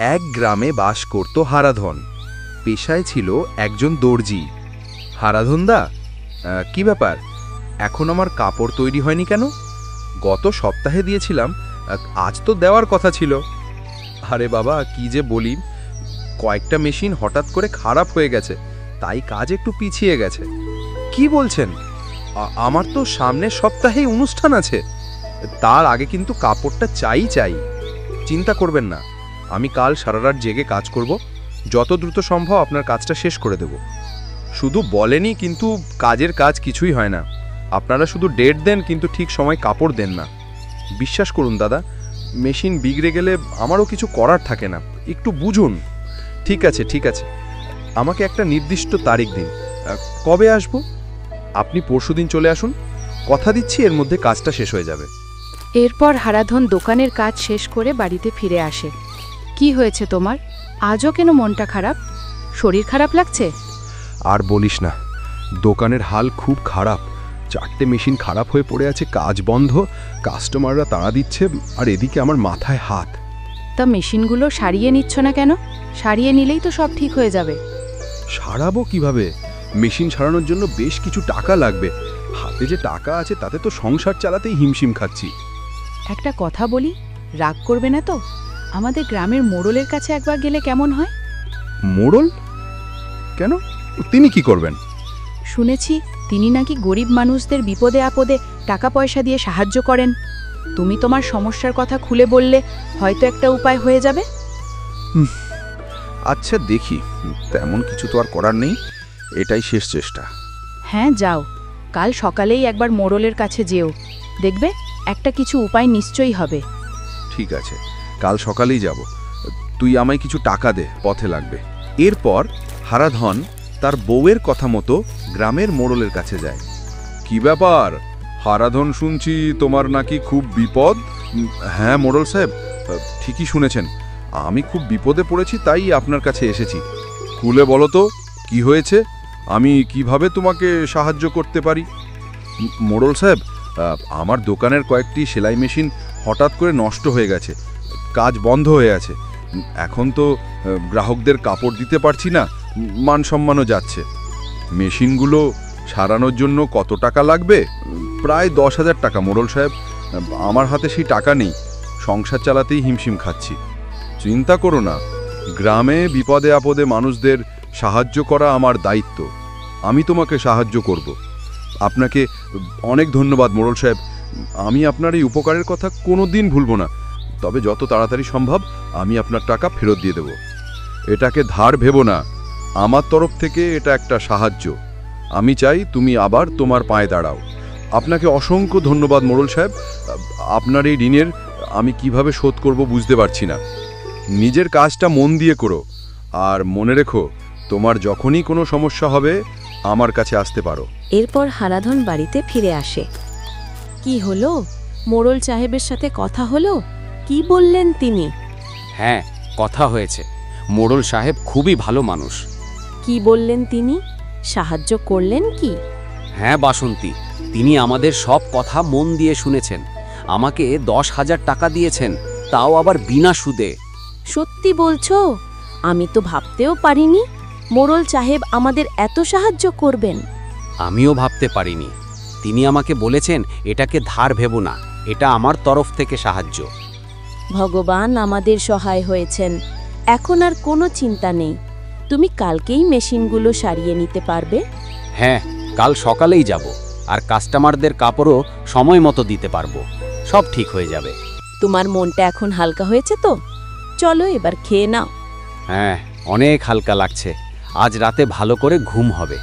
এক গ্রামে বাস করত হারাধন। পেশায় ছিল একজন দর্জি। হারাধনদা, কি ব্যাপার, এখন আমার কাপড় তৈরি হয়নি কেন? গত সপ্তাহে দিয়েছিলাম, আজ তো দেওয়ার কথা ছিল। আরে বাবা, কি যে বলি, কয়েকটা মেশিন হঠাৎ করে খারাপ হয়ে গেছে, তাই কাজ একটু পিছিয়ে গেছে। কি বলছেন? আমার তো সামনের সপ্তাহেই অনুষ্ঠান আছে, তার আগে কিন্তু কাপড়টা চাই। চিন্তা করবেন না, আমি কাল সারা রাত জেগে কাজ করব, যত দ্রুত সম্ভব আপনার কাজটা শেষ করে দেব। শুধু বলেনি, কিন্তু কাজের কাজ কিছুই হয় না। আপনারা শুধু ডেট দেন, কিন্তু ঠিক সময় কাপড় দেন না। বিশ্বাস করুন দাদা, মেশিন বিগড়ে গেলে আমারও কিছু করার থাকে না, একটু বুঝুন। ঠিক আছে, আমাকে একটা নির্দিষ্ট তারিখ দিন। কবে আসবো? আপনি পরশুদিন চলে আসুন, কথা দিচ্ছি এর মধ্যে কাজটা শেষ হয়ে যাবে। এরপর হারাধন দোকানের কাজ শেষ করে বাড়িতে ফিরে আসে। কি হয়েছে তোমার? আজও কেন মনটা খারাপ? শরীর খারাপ লাগছে? আর বলিস না, দোকানের হাল খুব খারাপ। 4টে মেশিন খারাপ হয়ে পড়ে আছে, কাজ বন্ধ, কাস্টমাররা তাড়া দিচ্ছে, আর এদিকে আমার মাথায় হাত। তা মেশিনগুলো সারিয়ে নিচ্ছ না কেন? সারিয়ে নিলেই তো সব ঠিক হয়ে যাবে। সারাবো কিভাবে? মেশিন সারানোর জন্য বেশ কিছু টাকা লাগবে। হাতে যে টাকা আছে তাতে তো সংসার চালাতেই হিমশিম খাচ্ছি। একটা কথা বলি, রাগ করবে না তো? আমাদের গ্রামের মোড়লের কাছে একবার গেলে কেমন হয়? মোড়ল? কেন, তিনি কি করবেন? শুনেছি তিনি নাকি গরিব মানুষদের বিপদে আপদে টাকা পয়সা দিয়ে সাহায্য করেন। তুমি তোমার সমস্যার কথা খুলে বললে হয়তো একটা উপায় হয়ে যাবে। আচ্ছা দেখি, তেমন কিছু তো আর করার নেই, এটাই শেষ চেষ্টা। হ্যাঁ যাও, কাল সকালেই একবার মোড়লের কাছে যেও, দেখবে একটা কিছু উপায় নিশ্চয়ই হবে। ঠিক আছে, কাল সকালেই যাব। তুই আমায় কিছু টাকা দে, পথে লাগবে। এরপর হারাধন তার বউয়ের কথা মতো গ্রামের মোড়লের কাছে যায়। কি ব্যাপার হারাধন, শুনছি তোমার নাকি খুব বিপদ? হ্যাঁ মোড়ল সাহেব, ঠিকই শুনেছেন, আমি খুব বিপদে পড়েছি, তাই আপনার কাছে এসেছি। খুলে বলো তো, কি হয়েছে? আমি কিভাবে তোমাকে সাহায্য করতে পারি? মোড়ল সাহেব, আমার দোকানের কয়েকটি সেলাই মেশিন হঠাৎ করে নষ্ট হয়ে গেছে, কাজ বন্ধ হয়ে আছে। এখন তো গ্রাহকদের কাপড় দিতে পারছি না, মান সম্মানও যাচ্ছে। মেশিনগুলো সারানোর জন্য কত টাকা লাগবে? প্রায় 10,000 টাকা মোড়ল সাহেব। আমার হাতে সেই টাকা নেই, সংসার চালাতেই হিমশিম খাচ্ছি। চিন্তা করো না, গ্রামে বিপদে আপদে মানুষদের সাহায্য করা আমার দায়িত্ব, আমি তোমাকে সাহায্য করব। আপনাকে অনেক ধন্যবাদ মোড়ল সাহেব, আমি আপনার এই উপকারের কথা কোনো দিন ভুলব না। তবে যত তাড়াতাড়ি সম্ভব আমি আপনার টাকা ফেরত দিয়ে দেব। এটাকে ধার ভেবো না, আমার তরফ থেকে এটা একটা সাহায্য। আমি চাই তুমি আবার তোমার পায়ে দাঁড়াও। আপনাকে অসংখ্য ধন্যবাদ মোড়ল সাহেব, আপনার এই ঋণের আমি কিভাবে শোধ করব বুঝতে পারছি না। নিজের কাজটা মন দিয়ে করো, আর মনে রেখো, তোমার যখনই কোনো সমস্যা হবে আমার কাছে আসতে পারো। এরপর হারাধন বাড়িতে ফিরে আসে। কি হলো? মোড়ল সাহেবের সাথে কথা হলো? কি বললেন তিনি? হ্যাঁ, কথা হয়েছে। মোড়ল সাহেব খুবই ভালো মানুষ। কি বললেন তিনি? সাহায্য করলেন কি? হ্যাঁ বাসন্তী, তিনি আমাদের সব কথা মন দিয়ে শুনেছেন, আমাকে 10,000 টাকা দিয়েছেন, তাও আবার বিনা সুদে। সত্যি বলছো? আমি তো ভাবতেও পারিনি মোড়ল সাহেব আমাদের এত সাহায্য করবেন। আমিও ভাবতে পারিনি। তিনি আমাকে বলেছেন এটাকে ধার ভেবো না, এটা আমার তরফ থেকে সাহায্য। ভগবান আমাদের সহায় হয়েছেন, এখন আর কোনো চিন্তা নেই। তুমি কালকেই মেশিনগুলো সারিয়ে নিতে পারবে? হ্যাঁ, কাল সকালেই যাব, আর কাস্টমারদের কাপড়ও সময় মতো দিতে পারবো। সব ঠিক হয়ে যাবে। তোমার মনটা এখন হালকা হয়েছে তো? চলো এবার খেয়ে নাও। হ্যাঁ, অনেক হালকা লাগছে। আজ রাতে ভালো করে ঘুম হবে।